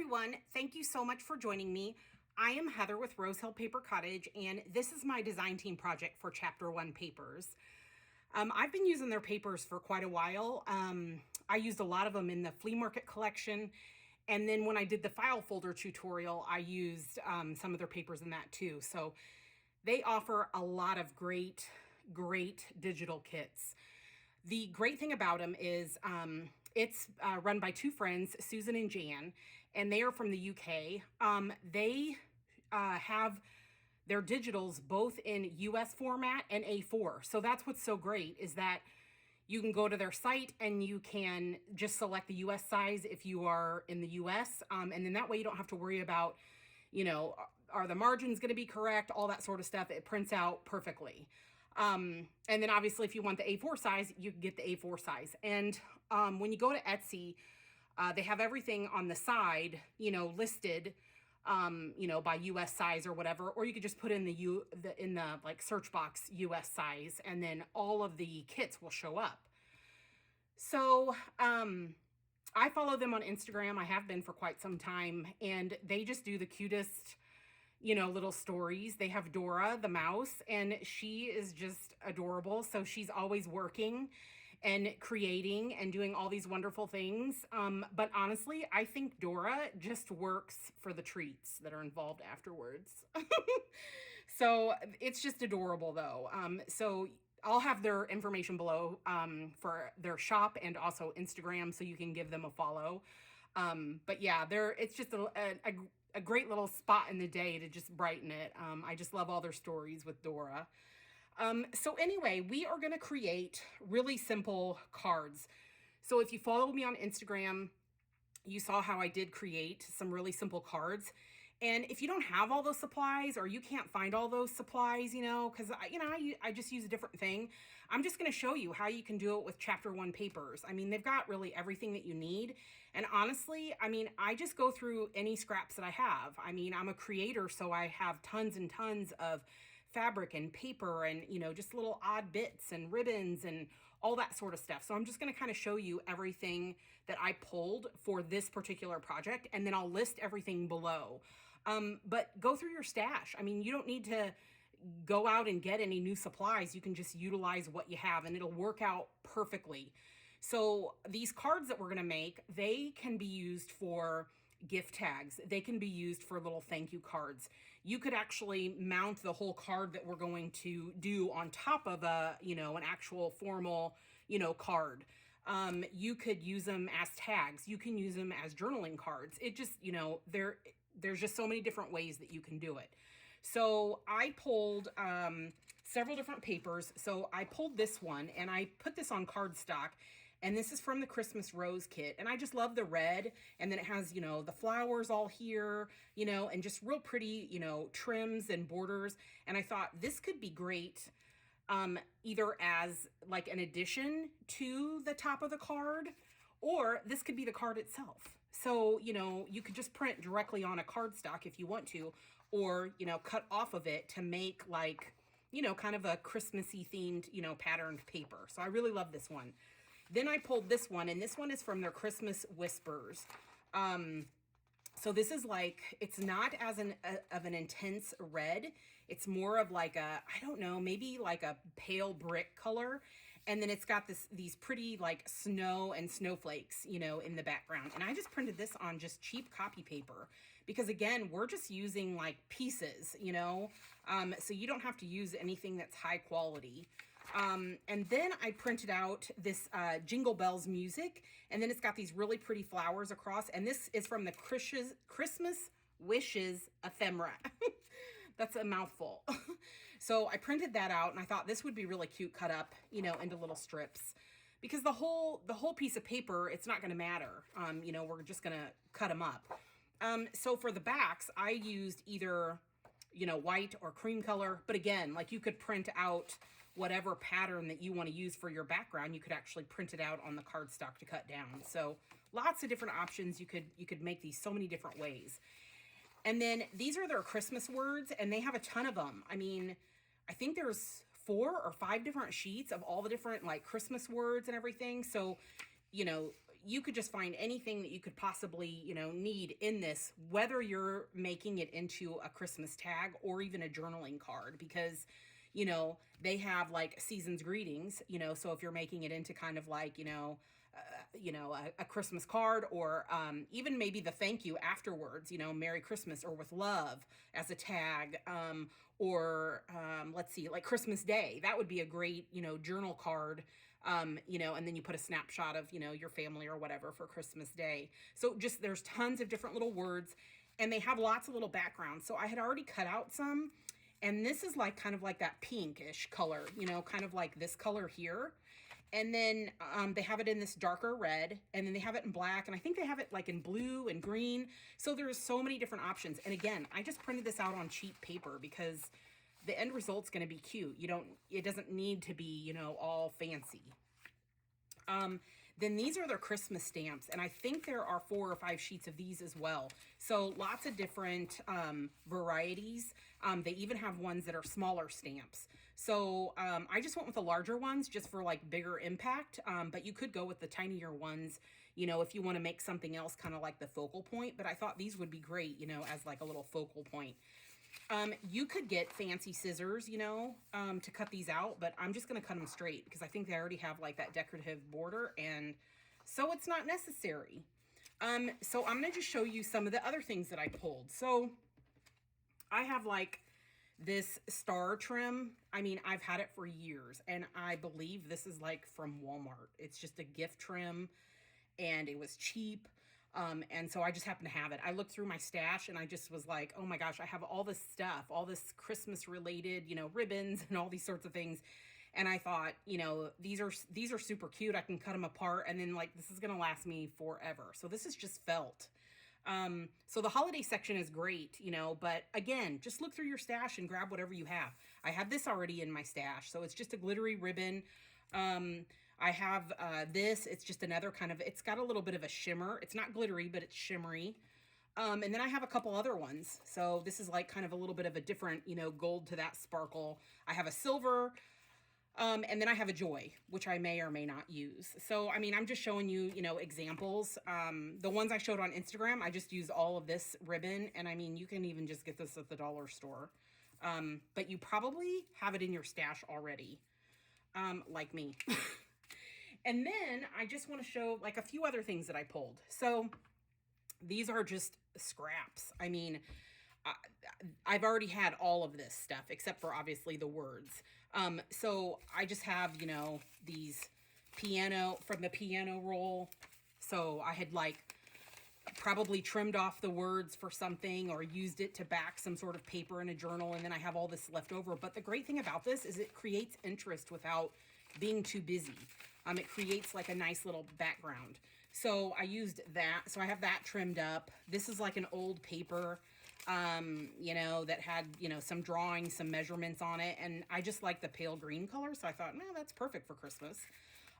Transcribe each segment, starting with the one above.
everyone. Thank you so much for joining me. I am Heather with Rose Hill Paper Cottage, and this is my design team project for Chapter 1 papers. I've been using their papers for quite a while. I used a lot of them in the flea market collection, and then when I did the file folder tutorial, I used some of their papers in that too. So they offer a lot of great digital kits. The great thing about them is it's run by two friends, Susan and Jan, and they are from the UK. They have their digitals both in US format and A4. So that's what's so great is that you can go to their site and you can just select the US size if you are in the US. And then that way you don't have to worry about, are the margins going to be correct? All that sort of stuff. It prints out perfectly. And then obviously if you want the A4 size, you can get the A4 size. And when you go to Etsy, they have everything on the side, listed, by US size or whatever, or you could just put in the like search box US size, and then all of the kits will show up. So, I follow them on Instagram. I have been for quite some time, and they just do the cutest, little stories. They have Dora the mouse, and she is just adorable. So she's always working and creating and doing all these wonderful things. But honestly, I think Dora just works for the treats that are involved afterwards. So it's just adorable though. So I'll have their information below for their shop and also Instagram, so you can give them a follow. But yeah, it's just a great little spot in the day to just brighten it. I just love all their stories with Dora. So anyway, we are going to create really simple cards. So if you follow me on Instagram, you saw how I did create some really simple cards. And if you don't have all those supplies, or you can't find all those supplies, because I just use a different thing, I'm just going to show you how you can do it with Chapter 1 papers. I mean, they've got really everything that you need. And honestly, I just go through any scraps that I have. I'm a creator, so I have tons and tons of fabric and paper and, just little odd bits and ribbons and all that sort of stuff. So I'm just going to kind of show you everything that I pulled for this particular project, and then I'll list everything below. But go through your stash. You don't need to go out and get any new supplies. You can just utilize what you have, and it'll work out perfectly. So these cards that we're going to make, they can be used for gift tags. They can be used for little thank you cards. You could actually mount the whole card that we're going to do on top of an actual formal, card. You could use them as tags. You can use them as journaling cards. It just, there's just so many different ways that you can do it. So I pulled several different papers. So I pulled this one and I put this on cardstock. And this is from the Christmas Rose kit. And I just love the red. And then it has, the flowers all here, and just real pretty, trims and borders. And I thought this could be great either as like an addition to the top of the card, or this could be the card itself. So, you could just print directly on a cardstock if you want to, or, cut off of it to make like, kind of a Christmassy themed, patterned paper. So I really love this one. Then I pulled this one, and this one is from their Christmas Whispers. So this is like, it's not as of an intense red. It's more of like I don't know, maybe like a pale brick color. And then it's got these pretty like snow and snowflakes, in the background. And I just printed this on just cheap copy paper because again, we're just using like pieces, so you don't have to use anything that's high quality. And then I printed out this Jingle Bells music, and then it's got these really pretty flowers across, and this is from the Christmas Wishes Ephemera. That's a mouthful. So I printed that out, and I thought this would be really cute cut up, into little strips. Because the whole piece of paper, it's not going to matter. We're just going to cut them up. So for the backs, I used either, white or cream color. But again, like you could print out whatever pattern that you want to use for your background. You could actually print it out on the cardstock to cut down. So lots of different options. You could make these so many different ways. And then these are their Christmas words, and they have a ton of them. I think there's 4 or 5 different sheets of all the different like Christmas words and everything. So, you you could just find anything that you could possibly, need in this, whether you're making it into a Christmas tag or even a journaling card, because, they have like season's greetings, so if you're making it into kind of like, a Christmas card, or even maybe the thank you afterwards, Merry Christmas, or with love as a tag, or let's see, like Christmas Day, that would be a great, journal card, and then you put a snapshot of, your family or whatever for Christmas Day. So just there's tons of different little words, and they have lots of little backgrounds. So I had already cut out some, and this is like kind of like that pinkish color, kind of like this color here. And then they have it in this darker red, and then they have it in black, and I think they have it like in blue and green. So there's so many different options. And again, I just printed this out on cheap paper because the end result's going to be cute. It doesn't need to be, all fancy. Then these are their Christmas stamps, and I think there are 4 or 5 sheets of these as well. So lots of different varieties. They even have ones that are smaller stamps. So I just went with the larger ones just for like bigger impact, but you could go with the tinier ones, if you want to make something else kind of like the focal point. But I thought these would be great, as like a little focal point. You could get fancy scissors, to cut these out, but I'm just going to cut them straight because I think they already have like that decorative border, and so it's not necessary. So I'm going to just show you some of the other things that I pulled. So I have like this star trim. I mean, I've had it for years, and I believe this is like from Walmart. It's just a gift trim, and it was cheap. And so I just happened to have it. I looked through my stash, and I just was like, oh my gosh, I have all this stuff, all this Christmas related, ribbons and all these sorts of things. And I thought, these are super cute. I can cut them apart, and then like, this is going to last me forever. So this is just felt. So the holiday section is great, but again, just look through your stash and grab whatever you have. I have this already in my stash. So it's just a glittery ribbon. I have this. It's just another kind of, it's got a little bit of a shimmer. It's not glittery, but it's shimmery. And then I have a couple other ones. So this is like kind of a little bit of a different, gold to that sparkle. I have a silver. And then I have a joy, which I may or may not use. So, I mean, I'm just showing you, examples. The ones I showed on Instagram, I just used all of this ribbon. And I mean, you can even just get this at the dollar store. But you probably have it in your stash already, like me. And then I just want to show like a few other things that I pulled. So these are just scraps. I mean, I've already had all of this stuff except for obviously the words. So I just have, these from the piano roll. So I had like probably trimmed off the words for something or used it to back some sort of paper in a journal. And then I have all this left over. But the great thing about this is it creates interest without being too busy. It creates like a nice little background. So I used that. So I have that trimmed up. This is like an old paper, that had, some drawings, some measurements on it. And I just like the pale green color. So I thought, no, that's perfect for Christmas.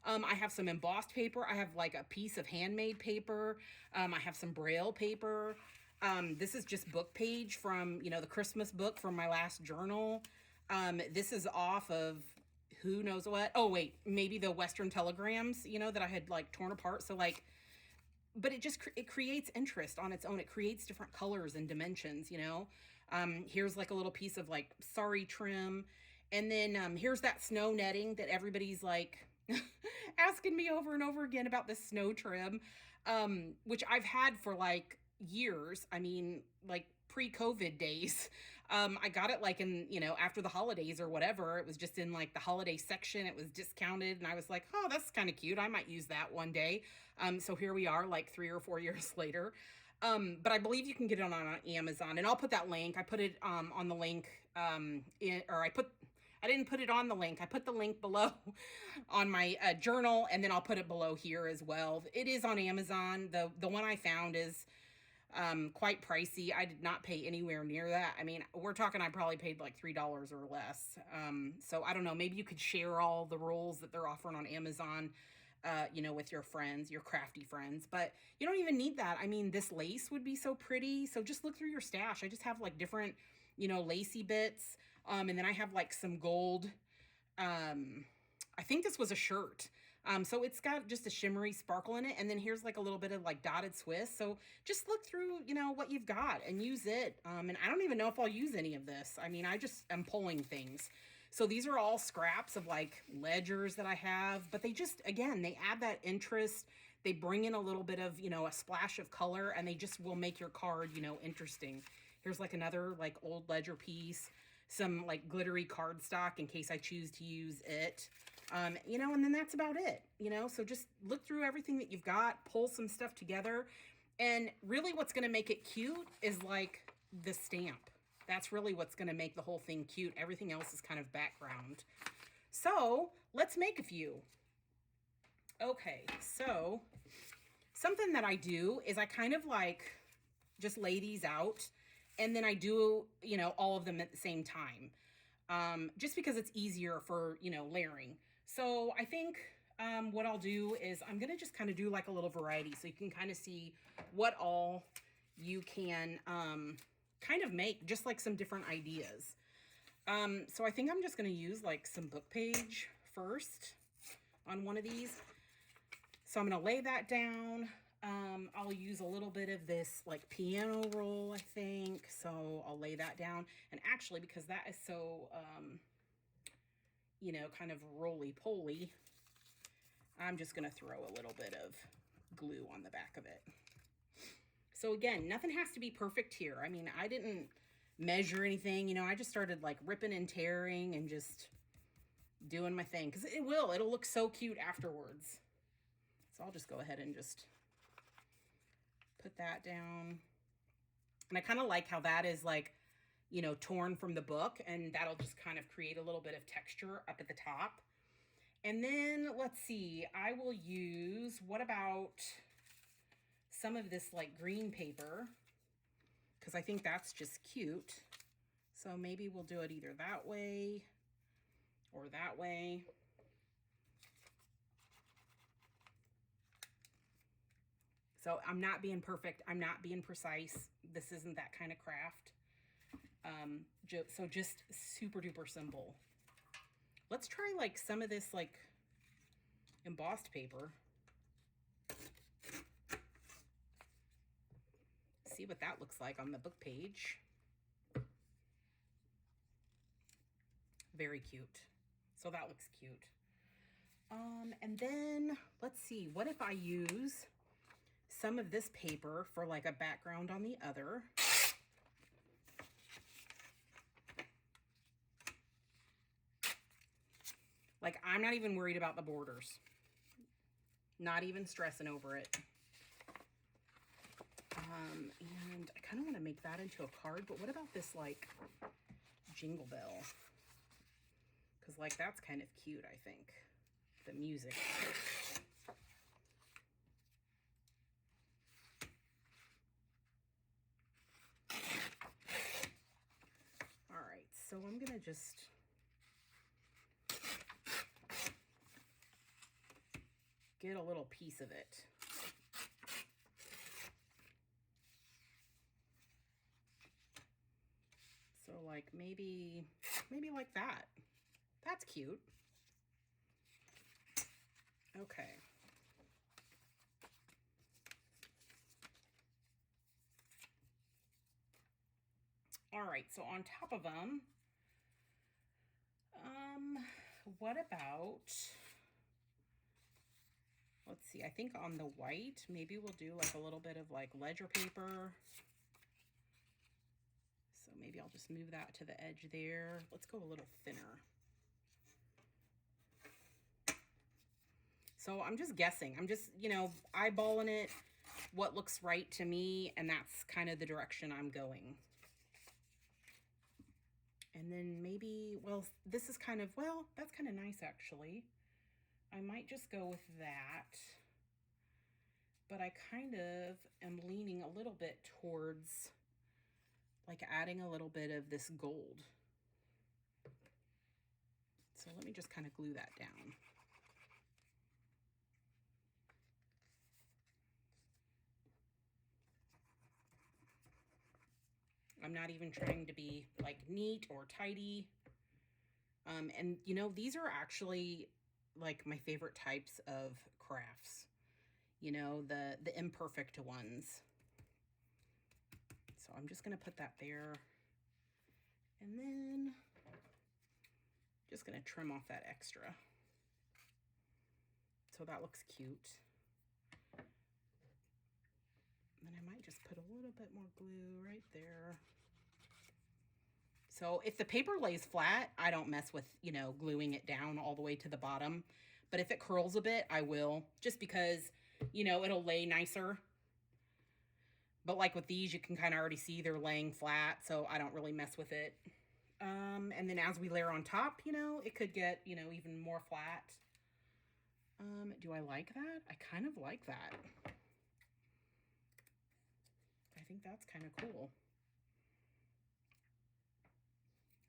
I have some embossed paper. I have like a piece of handmade paper. I have some Braille paper. This is just book page from, the Christmas book from my last journal. This is off of who knows what. Oh, wait, maybe the Western telegrams, that I had like torn apart. So like, but it creates interest on its own. It creates different colors and dimensions, Here's like a little piece of like sari trim. And then here's that snow netting that everybody's like asking me over and over again about this snow trim, which I've had for like years. I mean, like pre-COVID days. I got it like in, after the holidays or whatever. It was just in like the holiday section. It was discounted. And I was like, oh, that's kind of cute. I might use that one day. So here we are like 3 or 4 years later. But I believe you can get it on Amazon, and I'll put that link. I put it on the link I didn't put it on the link. I put the link below on my journal, and then I'll put it below here as well. It is on Amazon. The one I found is quite pricey. I did not pay anywhere near that. I mean, we're talking, I probably paid like $3 or less. So I don't know, maybe you could share all the rolls that they're offering on Amazon, with your friends, your crafty friends, but you don't even need that. I mean, this lace would be so pretty. So just look through your stash. I just have like different, lacy bits. And then I have like some gold. I think this was a shirt. So it's got just a shimmery sparkle in it. And then here's like a little bit of like dotted Swiss. So just look through, you know, what you've got and use it. And I don't even know if I'll use any of this. I mean, I just am pulling things. So these are all scraps of like ledgers that I have, but they just, again, they add that interest. They bring in a little bit of, you know, a splash of color, and they just will make your card, you know, interesting. Here's like another like old ledger piece, some like glittery cardstock in case I choose to use it. You know, and then that's about it, you know, so just look through everything that you've got, pull some stuff together. And really what's going to make it cute is like the stamp. That's really what's going to make the whole thing cute. Everything else is kind of background. So let's make a few. Okay, so something that I do is I kind of like just lay these out, and then I do, you know, all of them at the same time. Just because it's easier for, you know, layering. So I think what I'll do is I'm going to just kind of do like a little variety so you can kind of see what all you can kind of make, just like some different ideas. So I think I'm just going to use like some book page first on one of these. So I'm going to lay that down. I'll use a little bit of this like piano roll, I think. So I'll lay that down. And actually, because that is so, you know, kind of roly-poly, I'm just going to throw a little bit of glue on the back of it. So again, nothing has to be perfect here. I mean, I didn't measure anything, you know, I just started like ripping and tearing and just doing my thing, because it'll look so cute afterwards. So I'll just go ahead and just put that down. And I kind of like how that is like, you know, torn from the book, and that'll just kind of create a little bit of texture up at the top. And then let's see, I will use, what about some of this like green paper, because I think that's just cute. So maybe we'll do it either that way or that way. So I'm not being perfect. I'm not being precise. This isn't that kind of craft. So just super duper simple. Let's try like some of this like embossed paper. See what that looks like on the book page. Very cute. So that looks cute. And then let's see, what if I use some of this paper for like a background on the other. Like, I'm not even worried about the borders. Not even stressing over it. And I kind of want to make that into a card, but what about this like jingle bell? Because like that's kind of cute, I think. The music. All right, so I'm gonna just get a little piece of it. So like maybe like that. That's cute. Okay. All right, so on top of them, what about, let's see, I think on the white, maybe we'll do like a little bit of like ledger paper. So maybe I'll just move that to the edge there. Let's go a little thinner. So I'm just guessing. I'm just, you know, eyeballing it, what looks right to me, and that's kind of the direction I'm going. And then maybe, well, this is kind of, well, that's kind of nice actually. I might just go with that. But I kind of am leaning a little bit towards like adding a little bit of this gold. So let me just kind of glue that down. I'm not even trying to be like neat or tidy. And you know, these are actually like my favorite types of crafts, you know, the imperfect ones. So I'm just going to put that there, and then just going to trim off that extra. So that looks cute. And then I might just put a little bit more glue right there. So if the paper lays flat, I don't mess with, you know, gluing it down all the way to the bottom. But if it curls a bit, I will, just because, you know, it'll lay nicer. But like with these, you can kind of already see they're laying flat, so I don't really mess with it. And then as we layer on top, you know, it could get, you know, even more flat. Do I like that? I kind of like that. I think that's kind of cool.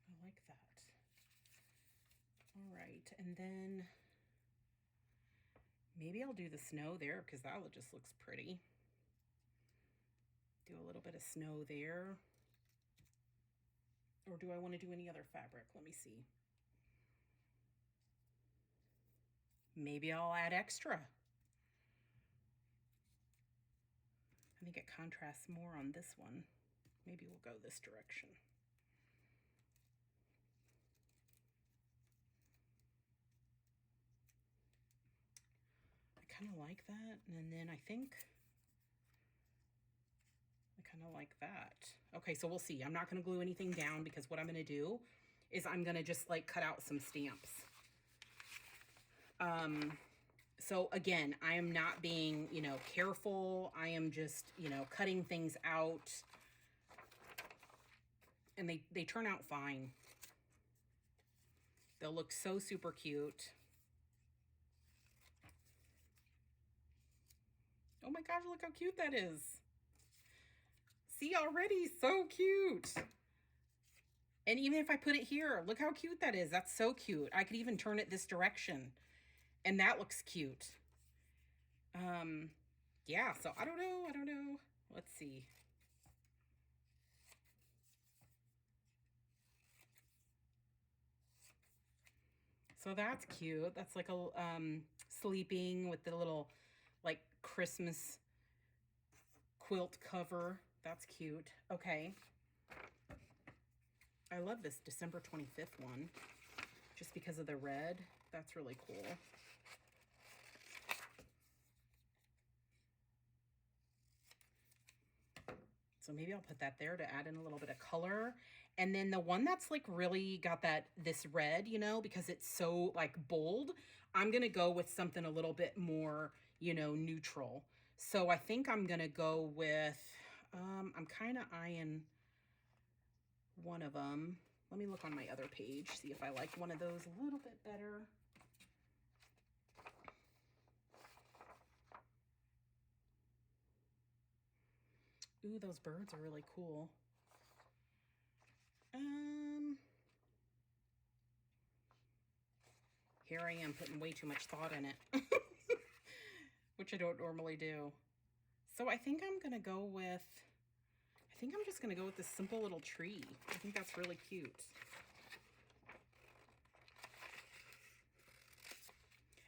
I like that. All right, and then maybe I'll do the snow there because that just looks pretty. Do a little bit of snow there. Or do I want to do any other fabric? Let me see. Maybe I'll add extra. I think it contrasts more on this one. Maybe we'll go this direction. I kind of like that. And then I think I kind of like that. Okay, so we'll see. I'm not going to glue anything down because what I'm going to do is I'm going to just like cut out some stamps. So again, I am not being, you know, careful. I am just, you know, cutting things out. And they turn out fine. They'll look so super cute. Oh my gosh, look how cute that is. See, already so cute. And even if I put it here, look how cute that is. That's so cute. I could even turn it this direction. And that looks cute. Yeah, so I don't know. Let's see. So that's cute. That's like a sleeping with the little like Christmas quilt cover. That's cute. Okay. I love this December 25th one just because of the red. That's really cool. So maybe I'll put that there to add in a little bit of color. And then the one that's like really got this red, you know, because it's so like bold, I'm going to go with something a little bit more, you know, neutral. So I think I'm going to go with, I'm kind of eyeing one of them. Let me look on my other page, see if I like one of those a little bit better. Ooh, those birds are really cool. Here I am putting way too much thought in it, which I don't normally do. So I think I'm going to go with, I think I'm just going to go with this simple little tree. I think that's really cute.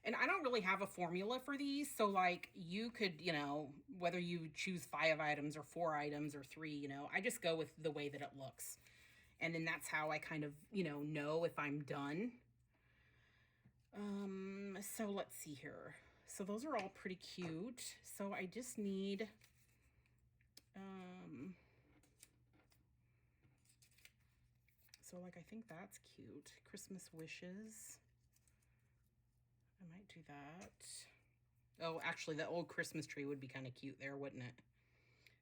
And I don't really have a formula for these. So like you could, you know, whether you choose 5 items or 4 items or 3, you know, I just go with the way that it looks. And then that's how I kind of, you know if I'm done. So let's see here. So those are all pretty cute. So I just need, so like, I think that's cute. Christmas wishes. I might do that. Oh, actually the old Christmas tree would be kind of cute there, wouldn't it?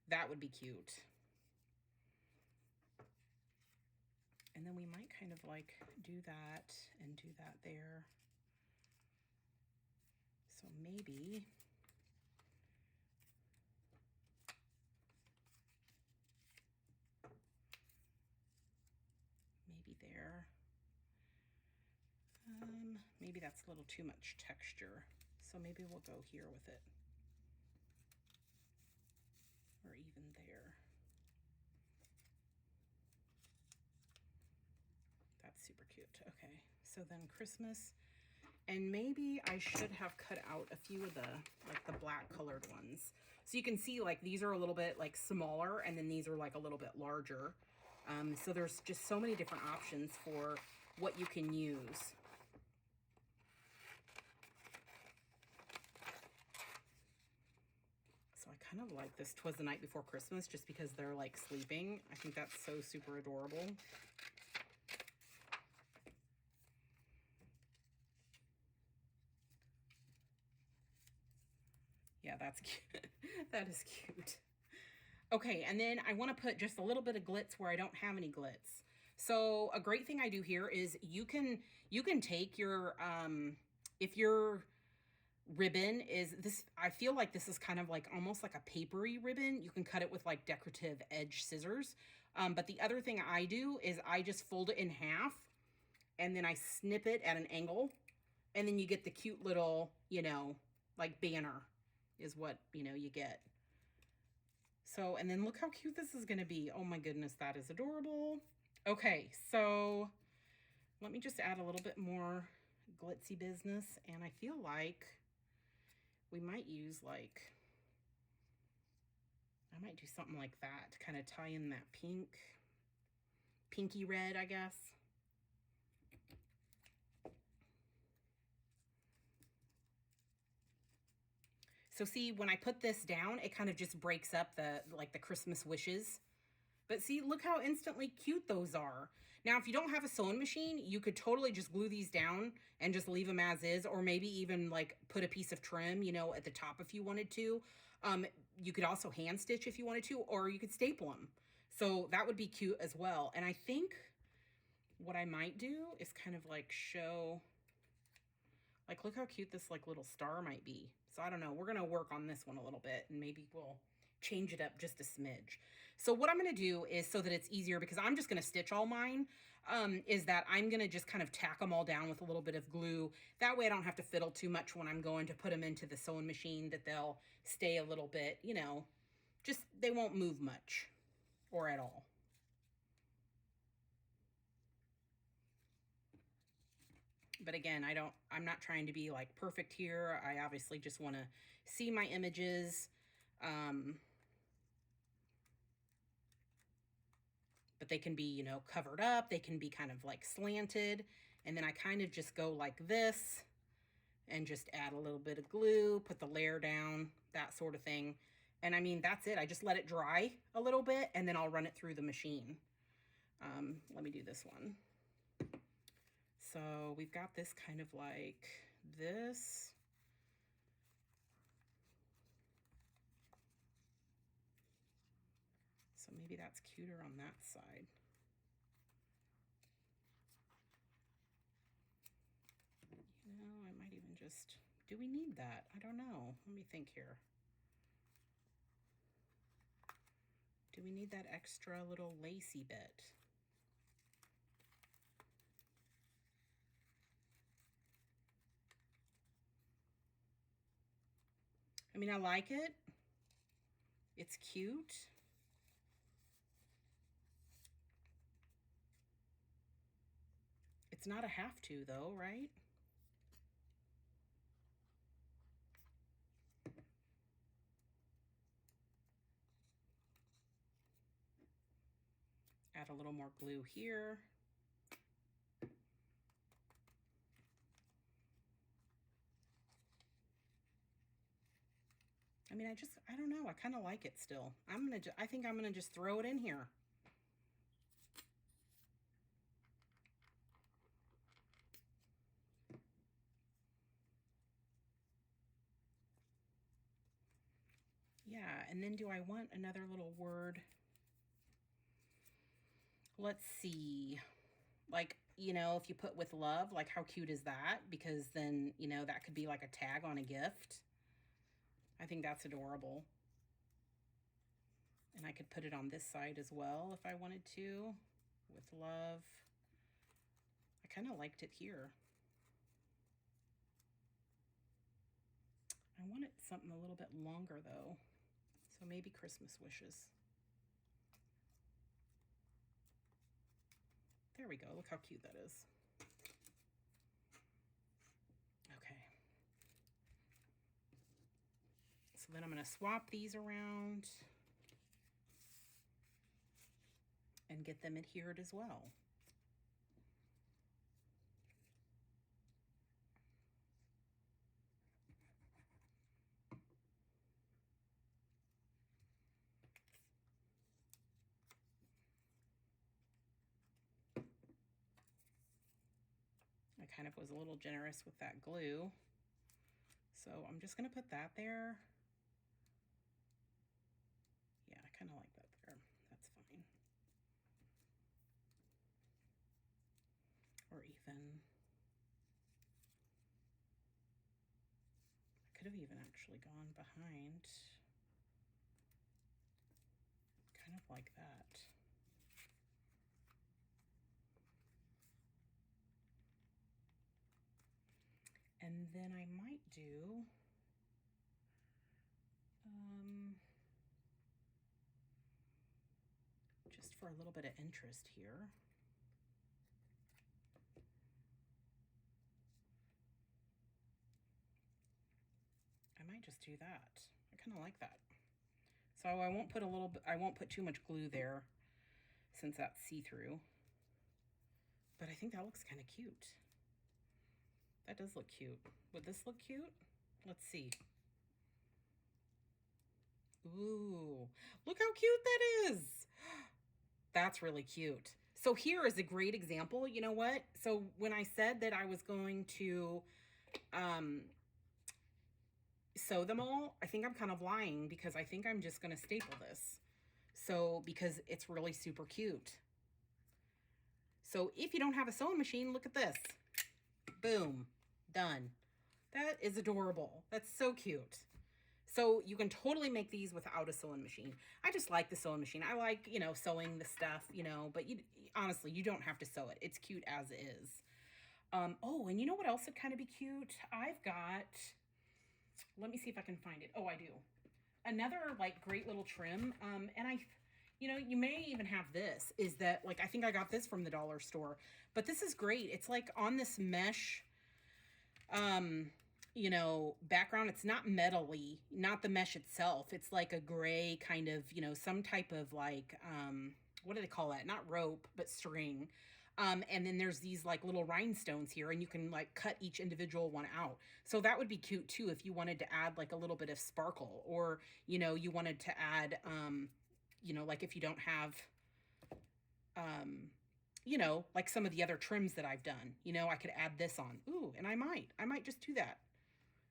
That would be cute. And then we might kind of like do that and do that there. So maybe there. Maybe that's a little too much texture. So maybe we'll go here with it. Or even there. That's super cute. Okay, so then Christmas. And maybe I should have cut out a few of the, like the black colored ones. So you can see like these are a little bit like smaller, and then these are like a little bit larger. So there's just so many different options for what you can use. So I kind of like this 'Twas the Night Before Christmas just because they're like sleeping. I think that's so super adorable. Yeah, that's cute. That is cute. Okay, and then I want to put just a little bit of glitz where I don't have any glitz. So a great thing I do here is you can take your if your ribbon is this, I feel like this is kind of like almost like a papery ribbon. You can cut it with like decorative edge scissors. But the other thing I do is I just fold it in half and then I snip it at an angle, and then you get the cute little, you know, like banner is what, you know, you get. So, and then look how cute this is going to be. Oh my goodness, that is adorable. Okay, so let me just add a little bit more glitzy business, and I feel like we might use like, I might do something like that to kind of tie in that pinky red, I guess. So see, when I put this down, it kind of just breaks up the, like the Christmas wishes. But see, look how instantly cute those are. Now, if you don't have a sewing machine, you could totally just glue these down and just leave them as is, or maybe even like put a piece of trim, you know, at the top if you wanted to. You could also hand stitch if you wanted to, or you could staple them. So that would be cute as well. And I think what I might do is kind of like show, like, look how cute this like little star might be. So I don't know, we're gonna work on this one a little bit, and maybe we'll change it up just a smidge. So what I'm gonna do is, so that it's easier, because I'm just gonna stitch all mine, is that I'm gonna just kind of tack them all down with a little bit of glue. That way I don't have to fiddle too much when I'm going to put them into the sewing machine, that they'll stay a little bit, you know, just, they won't move much or at all. But again, I'm not trying to be like perfect here. I obviously just want to see my images. But they can be, you know, covered up. They can be kind of like slanted. And then I kind of just go like this and just add a little bit of glue, put the layer down, that sort of thing. And I mean, that's it. I just let it dry a little bit, and then I'll run it through the machine. Let me do this one. So we've got this kind of like this. So maybe that's cuter on that side. You know, I might even just, do we need that? I don't know. Let me think here. Do we need that extra little lacy bit? I mean, I like it. It's cute. It's not a have to though, right? Add a little more glue here. I mean, I don't know. I kind of like it still. I think I'm gonna just throw it in here. Yeah, and then do I want another little word? Let's see. Like, you know, if you put with love, like how cute is that? Because then, you know, that could be like a tag on a gift. I think that's adorable. And I could put it on this side as well if I wanted to, with love. I kind of liked it here. I wanted something a little bit longer though. So maybe Christmas wishes. There we go. Look how cute that is. So then I'm going to swap these around and get them adhered as well. I kind of was a little generous with that glue. So I'm just going to put that there. Yeah, I kind of like that there. That's fine. Or even, I could have even actually gone behind, kind of like that. And then I might do, just for a little bit of interest here, I might just do that. I kind of like that. So I won't put I won't put too much glue there since that's see-through. But I think that looks kind of cute. That does look cute. Would this look cute? Let's see. Ooh, look how cute that is. That's really cute. So here is a great example. You know what? So when I said that I was going to sew them all, I think I'm kind of lying because I think I'm just going to staple this. So because it's really super cute. So if you don't have a sewing machine, look at this. Boom, done. That is adorable. That's so cute. So you can totally make these without a sewing machine. I just like the sewing machine. I like, you know, sewing the stuff, you know, but honestly, you don't have to sew it. It's cute as is. Oh, and you know what else would kind of be cute? I've got, let me see if I can find it. Oh, I do. Another like great little trim. And you know, you may even have this, is that like, I think I got this from the dollar store, but this is great. It's like on this mesh, you know, background. It's not metally, not the mesh itself. It's like a gray kind of, you know, some type of like, what do they call that? Not rope, but string. And then there's these like little rhinestones here, and you can like cut each individual one out. So that would be cute too if you wanted to add like a little bit of sparkle, or, you know, you wanted to add, you know, like if you don't have, you know, like some of the other trims that I've done, you know, I could add this on. Ooh, and I might just do that.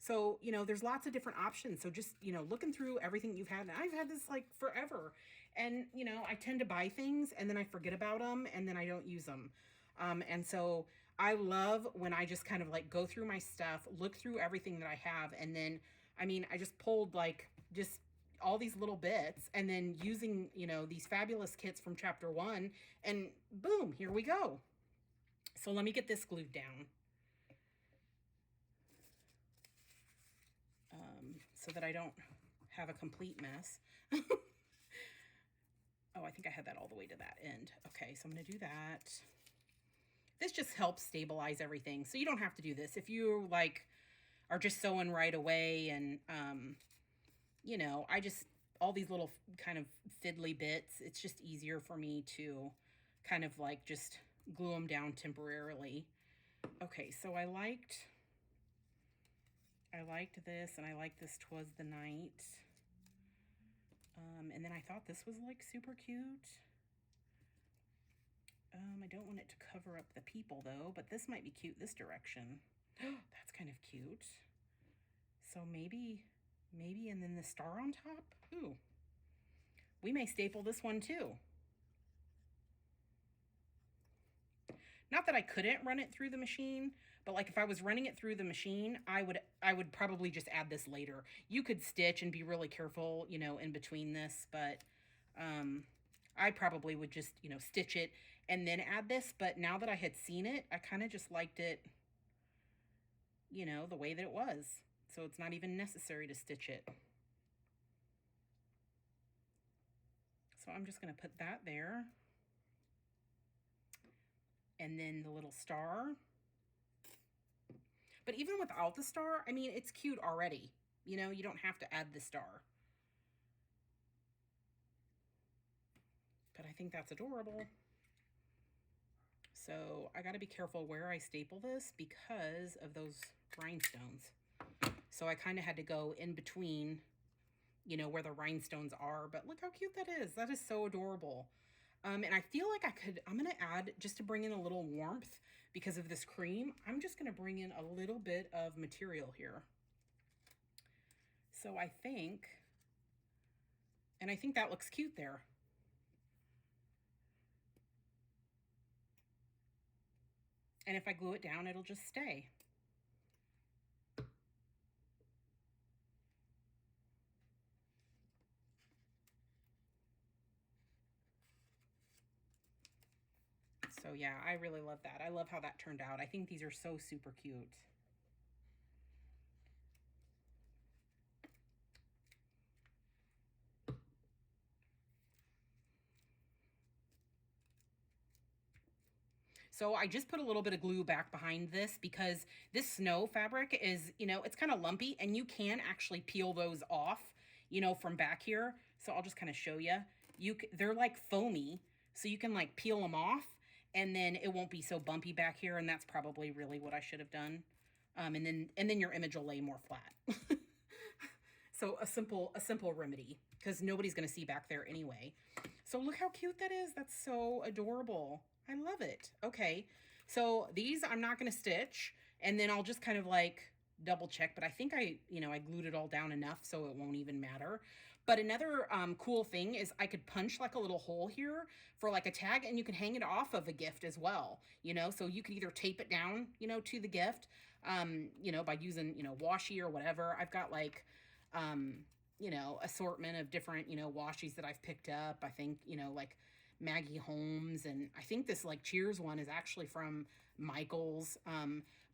So, you know, there's lots of different options. So just, you know, looking through everything you've had, and I've had this like forever. And, you know, I tend to buy things and then I forget about them and then I don't use them. And so I love when I just kind of like go through my stuff, look through everything that I have. And then, I mean, I just pulled like just all these little bits, and then using, you know, these fabulous kits from chapter 1, and boom, here we go. So let me get this glued down. So that I don't have a complete mess. Oh, I think I had that all the way to that end. Okay, so I'm going to do that. This just helps stabilize everything. So you don't have to do this. If you like are just sewing right away, and, you know, all these little kind of fiddly bits, it's just easier for me to kind of like just glue them down temporarily. Okay, so I liked this, and I like this 'Twas the Night. And then I thought this was like super cute. I don't want it to cover up the people though, but this might be cute this direction. That's kind of cute. So maybe, and then the star on top. Ooh, we may staple this one too. Not that I couldn't run it through the machine, but like if I was running it through the machine, I would probably just add this later. You could stitch and be really careful, you know, in between this, but I probably would just, you know, stitch it and then add this. But now that I had seen it, I kind of just liked it, you know, the way that it was. So it's not even necessary to stitch it. So I'm just going to put that there. And then the little star. But even without the star, I mean, it's cute already. You know, you don't have to add the star. But I think that's adorable. So I got to be careful where I staple this because of those rhinestones. So I kind of had to go in between, you know, where the rhinestones are. But look how cute that is. That is so adorable. And I feel like I'm going to add, just to bring in a little warmth because of this cream, I'm just going to bring in a little bit of material here. So I think that looks cute there. And if I glue it down, it'll just stay. So yeah, I really love that. I love how that turned out. I think these are so super cute. So I just put a little bit of glue back behind this because this snow fabric is, you know, it's kind of lumpy and you can actually peel those off, you know, from back here. So I'll just kind of show you. They're like foamy, so you can like peel them off and then it won't be so bumpy back here. And that's probably really what I should have done. And then your image will lay more flat. So a simple remedy because nobody's going to see back there anyway. So look how cute that is. That's so adorable. I love it. Okay, so these I'm not going to stitch, and then I'll just kind of like double check, but I think I glued it all down enough so it won't even matter. But another cool thing is I could punch like a little hole here for like a tag, and you can hang it off of a gift as well, you know, so you could either tape it down, you know, to the gift, you know, by using, you know, washi or whatever. I've got like, you know, assortment of different, you know, washies that I've picked up. I think, you know, like Maggie Holmes, and I think this like Cheers one is actually from Michael's.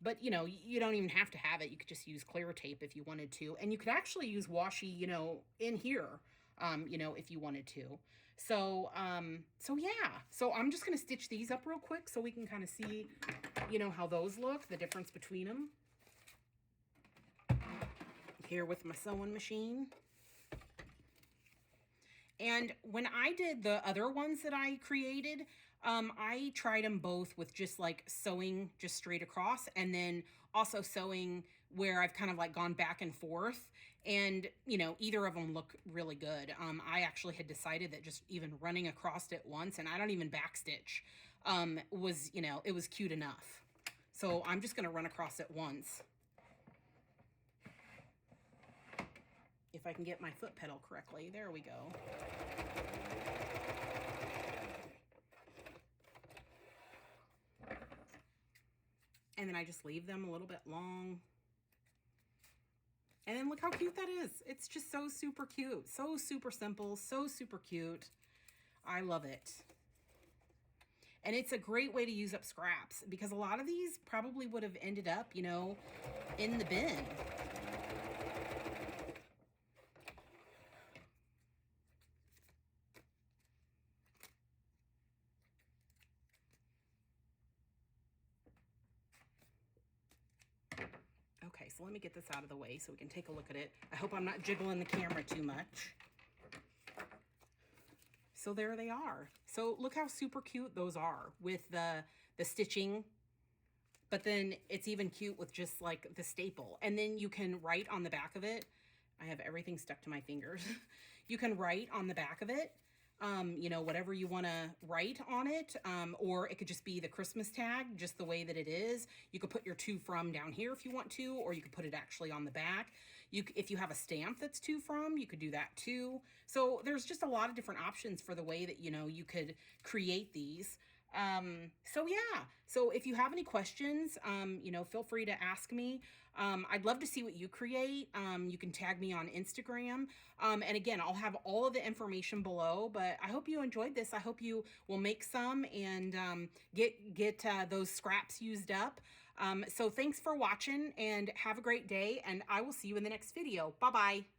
But you know, you don't even have to have it. You could just use clear tape if you wanted to, and you could actually use washi, you know, in here, you know, if you wanted to. So so yeah, so I'm just gonna stitch these up real quick so we can kind of see, you know, how those look, the difference between them. Here with my sewing machine. And when I did the other ones that I created, I tried them both with just like sewing just straight across, and then also sewing where I've kind of like gone back and forth. And, you know, either of them look really good. I actually had decided that just even running across it once, and I don't even backstitch, was, you know, it was cute enough. So I'm just going to run across it once. If I can get my foot pedal correctly. There we go. And then I just leave them a little bit long. And then look how cute that is. It's just so super cute. So super simple, so super cute. I love it. And it's a great way to use up scraps because a lot of these probably would have ended up, you know, in the bin. Okay, so let me get this out of the way so we can take a look at it. I hope I'm not jiggling the camera too much. So there they are. So look how super cute those are with the stitching, but then it's even cute with just like the staple. And then you can write on the back of it. I have everything stuck to my fingers. You can write on the back of it, you know, whatever you want to write on it, or it could just be the Christmas tag, just the way that it is. You could put your to from down here if you want to, or you could put it actually on the back. If you have a stamp that's to from, you could do that too. So there's just a lot of different options for the way that, you know, you could create these. So yeah, so if you have any questions, you know, feel free to ask me. I'd love to see what you create. You can tag me on Instagram. And again, I'll have all of the information below, but I hope you enjoyed this. I hope you will make some and, get those scraps used up. So thanks for watching and have a great day, and I will see you in the next video. Bye-bye.